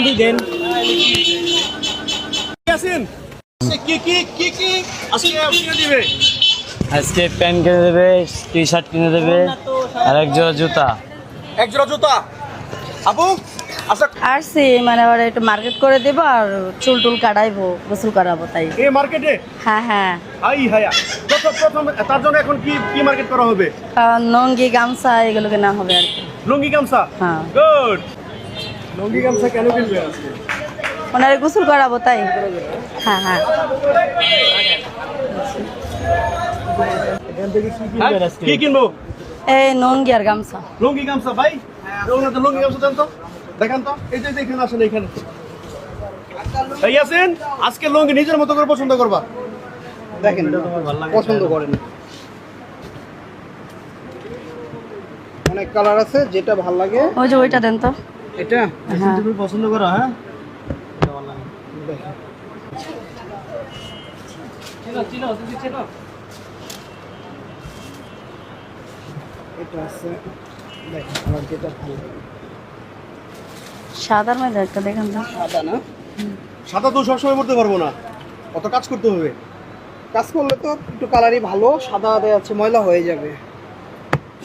লুঙ্গি দেন। আজকে প্যান্ট কিনে দেবে, টি শার্ট কিনে দেবে, আর এক জোড়া জুতা। এক জোড়া জুতা আপু। আচ্ছা আসছি মানে ওরা একটু মার্কেট করে দেবো আর চুল টুল কাটাইবো, গোসল করাবো তাই। এই মার্কেটে হ্যাঁ হ্যাঁ, প্রথম তার জন্য এখন কি কি মার্কেট করা হবে? লুঙ্গি গামছা এগুলো কেনা হবে আর কি। লুঙ্গি গামছা। হ্যাঁ, গুড। লুঙ্গি গামছা কেন কিনবে আজকে? ওনারে গোসল করাবো তাই। হ্যাঁ হ্যাঁ, এখান থেকে কি কিনবেন আজকে? কি কিনবো? এই লুঙ্গি আর গামছা। লুঙ্গি গামছা ভাই, ওনাদের লুঙ্গি গামছা দেন তো, দেখান তো। এই যে এখানে আসেন, এখানে এই আছেন। আজকে লুঙ্গি নিজের মতো করে পছন্দ করবা, দেখেন পছন্দ করেন। অনেক কালার আছে, যেটা ভালো লাগে ওই যে ওইটা দেন তো। এটা হ্যাঁ, তুমি পছন্দ করো? হ্যাঁ, এটা আছে, দেখেন আমার যেটা ভালো লাগে। সাদার মধ্যে একটা দেখেন তো। সাদা না? সাদা তো সবসময় পড়তে পারবো না, কত কাজ করতে হবে। কাজ করলে তো একটু কালারই ভালো, সাদা দেওয়া আছে ময়লা হয়ে যাবে।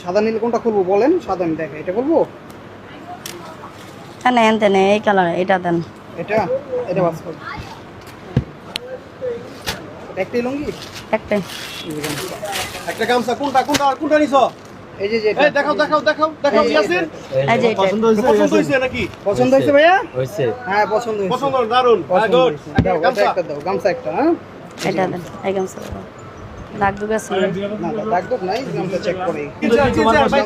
সাদা নীল কোনটা করবো বলেন? সাদা আমি দেখা, এটা করবো। হ্যাঁ নেন তেন, এই কালার এটা দেন। এটা এটা বাস করবো। একটাই লুঙ্গি, একটাই। একটা গামছা। কোনটা কোনটা আর কোনটা নিছো? এই যে এই দেখাও দেখাও দেখাও দেখাও। ইয়াসিন এই যে এটা। পছন্দ হয়েছে? পছন্দ হইছে নাকি? পছন্দ হইছে ভাইয়া? হয়েছে। হ্যাঁ পছন্দ হইছে। পছন্দ, দারুন। গুড। গামছা একটা দাও, গামছা একটা। হ্যাঁ এটা দেন, এই গামছা দেন। দাগ দুগ আছে? না না, দাগ দুগ নাই, গামছা চেক করে।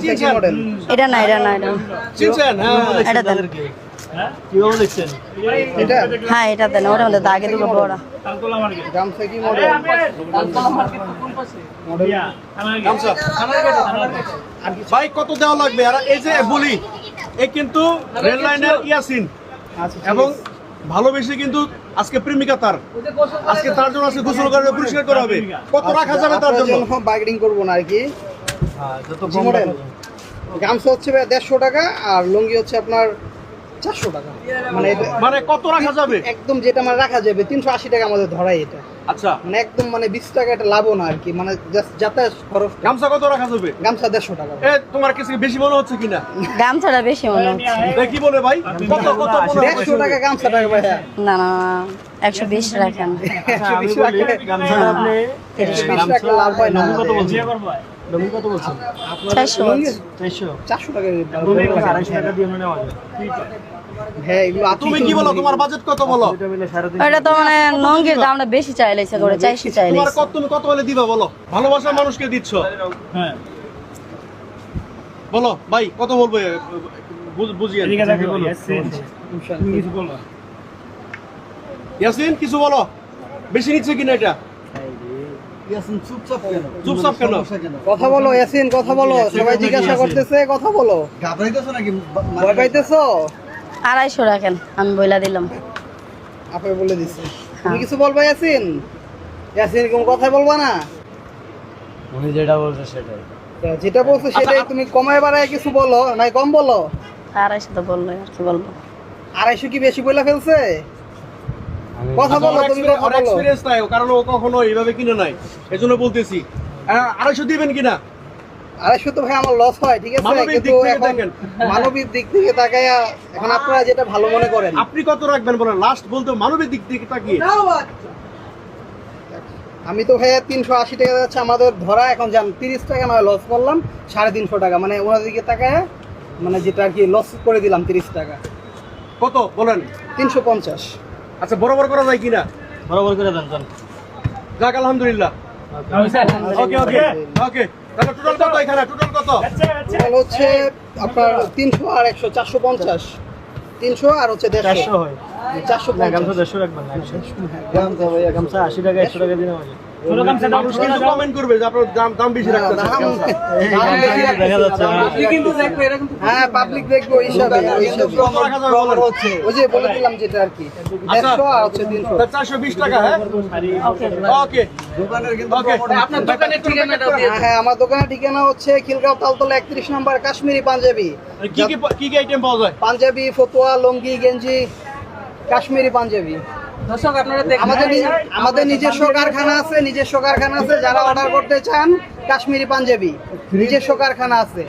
চিনছেন মডেল? এটা না, এটা না, এটা চিনছেন? হ্যাঁ এটা দেন। কিভাবে দেখছেন? এটা হ্যাঁ এটা দেন, ওটা মধ্যে দাগে দুটো বড়। গামছা কি মডেল? মডেল গামছা। আর ভাই কত দেওয়া লাগবে? আর এই যে বলি, এই কিন্তু রেল লাইনের ইয়াসিন, এবং ভালোবেসে কিন্তু আজকে প্রেমিকা তার, আজকে তার জন্য আজকে গোসল করে পরিষ্কার করা হবে। কত রাখা যাবে তার জন্য? বার্গেনিং করবো না আর কি। হ্যাঁ, যত জি মডেল। গামছা হচ্ছে 150 টাকা আর লুঙ্গি হচ্ছে আপনার 400 টাকা। মানে কত রাখা যাবে? একদম যেটা মানে রাখা যাবে 380 টাকা আমাদের ধরাই এটা। আচ্ছা, মানে একদম মানে 20 টাকা এটা লাভও না আর কি, মানে জাস্ট যাতায়াত খরচ। গামছা কত রাখা যাবে? গামছা 150 টাকা। এ তোমার কিছু বেশি মনে হচ্ছে কিনা? গামছাটা বেশি মনে হচ্ছে। দেখি বলে ভাই, কত কত 150 টাকা গামছা টাকা ভাই। না না, 120 রাখেন। 120 টাকা গামছাটা আপনি 20 টাকা লাভ হয় না। কত বলছেন? লুঙ্গি কত বলছেন? 400 400 টাকা। 250 টাকা দিয়ে নেওয়া যায়। হ্যাঁ এগুলো তুমি কি বলো? তোমার বাজেট কত বলো? এটা তো মানে লুঙ্গির দামটা বেশি চাইলেছে করে, 400 চাইলেছে। তোমার কত, তুমি কত হলে দিবা বলো? ভালোবাসার মানুষকে দিচ্ছ। হ্যাঁ, বলো ভাই কত বলবো, বুঝিয়ে। ইয়াসিন কিছু বলো, বেশি নিচ্ছে কিনা এটা? চুপচাপ কেন? কথা বলো ইয়াসিন, কথা বলো। সবাই জিজ্ঞাসা করতেছে, কথা বলো। ঘাবড়াইতেছো নাকি? ভয় পাইতেছো? 250 রাখেন, আমি বইলা দিলাম। আপনি বলে দিছি। তুমি কিছু বলবা ইয়াসিন? ইয়াসিন কোন কথা বলবা না? উনি যেটা বলছে সেটাই। যেটা বলছো সেটাই। তুমি কমায় বাড়ায় কিছু বলো, নাই কম বলো। 250 তো বললো, আর কি বলবো। 250 কি বেশি বইলা ফেলছে? কথা বলো, তুমি কথা বলো। এক্সপেরিয়েন্স নাই, কারণ ও কখনো এইভাবে কিনে নাই, এজন্য বলতেছি। 250 দিবেন কিনা? 250 তো ভাই আমার লস হয়, ঠিক আছে, কিন্তু এখন মানবিক দিক থেকে তাকায়া এখন আপনারা যেটা ভালো মনে করেন। আপনি কত রাখবেন বলেন? লাস্ট বলতে মানবিক দিক থেকে তাকিয়ে। আমি তো ভাই 380 টাকা যাচ্ছে আমাদের ধরা, এখন জান 30 টাকা নয় লস করলাম, 350 টাকা, মানে ওনার দিকে তাকায় মানে যেটা আর কি লস করে দিলাম 30 টাকা। কত বলেন? 350। আচ্ছা বরাবর করা যায় কিনা? বরাবর করে দেন জান। যাক আলহামদুলিল্লাহ। ওকে ওকে ওকে। তাহলে টোটাল কত এখানে? টোটাল কত? টোটাল হচ্ছে আপনার 300 আর 100, 450। 300 আর হচ্ছে 150 হয়। 400 না, গামছা 150 রাখবেন না। গামছা ভাইয়া, গামছা 80 টাকা 100 টাকা দিন আমাকে। মানুষ কিন্তু কমেন্ট করবে যে আপনার দাম বেশি রাখতেছেন। দেখা যাচ্ছে আপনি কিন্তু দেখবে, এরকম হ্যাঁ পাবলিক দেখবে ওই হিসাবে। কত রাখা যাবে বলেন? ওই যে বলে দিলাম যেটা আর কি 150 আর হচ্ছে 300, 420 টাকা। হ্যাঁ ওকে। দোকানের কিন্তু আপনার দোকানের ঠিকানাটা দিয়ে। হ্যাঁ আমার দোকানের ঠিকানা হচ্ছে খিলগাঁও তালতলা 31 নম্বর, কাশ্মীরি পাঞ্জাবি। কি কি আইটেম পাওয়া যায়? পাঞ্জাবি, ফতুয়া, লুঙ্গি, গেঞ্জি, কাশ্মীরি পাঞ্জাবি। দর্শক আপনারা দেখেন আমাদের নিজস্ব কারখানা আছে, যারা অর্ডার করতে চান কাশ্মীরি পাঞ্জাবি নিজস্ব কারখানা আছে।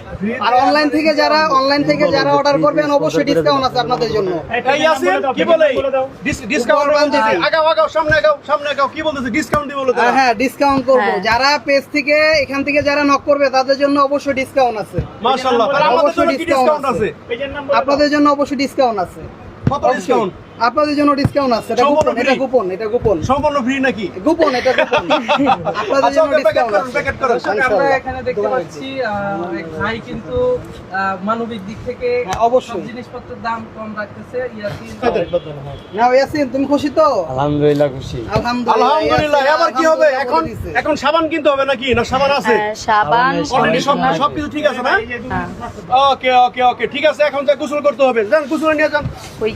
আর অনলাইন থেকে যারা অর্ডার করবেন অবশ্যই ডিসকাউন্ট আছে আপনাদের জন্য। এই ইয়াসিন কি বলে ডিসকাউন্ট বলতেছি আগাও সামনে আগাও কি বলতেছে ডিসকাউন্ট দি বলে দাও। হ্যাঁ ডিসকাউন্ট করব। হ্যাঁ। যারা পেজ থেকে এখান থেকে যারা নক করবে তাদের জন্য অবশ্যই ডিসকাউন্ট আছে। মাশাআল্লাহ তাহলে আমাদের জন্য কি ডিসকাউন্ট আছে? আপনাদের জন্য অবশ্যই ডিসকাউন্ট আছে। কত ডিসকাউন্ট? আপনাদের জন্য ডিসকাউন্ট আছে। এটা সম্পূর্ণ গোপন, free? এটা গোপন। সম্পূর্ণ ফ্রি নাকি? গোপন, এটা গোপন। আপনাদের আচ্ছা জন্য ওকে প্যাকেট ডিসকাউন্ট করুন আছে। প্যাকেট করুন। দর্শক আমরা ইনশাআল্লাহ। এখানে দেখতে পাচ্ছি এক ভাই কিন্তু মানবিক দিক থেকে হ্যাঁ, অবশ্যই। সব জিনিসপত্রের দাম কম রাখতেছে। ইয়াসিন না ইয়াসিন তুমি খুশি তো? আলহামদুলিল্লাহ খুশি। আলহামদুলিল্লাহ। ইয়াসিন এবার কি হবে? আলহামদুলিল্লাহ এখন সাবান কিনতে হবে নাকি? না সাবান আছে? হ্যাঁ, সাবান অলরেডি কন্ডিশনার। সবকিছু ঠিক আছে না? হ্যাঁ ওকে ঠিক আছে, এখন যা গোসল করতে হবে। যান গোসল নিয়ে যান। ওই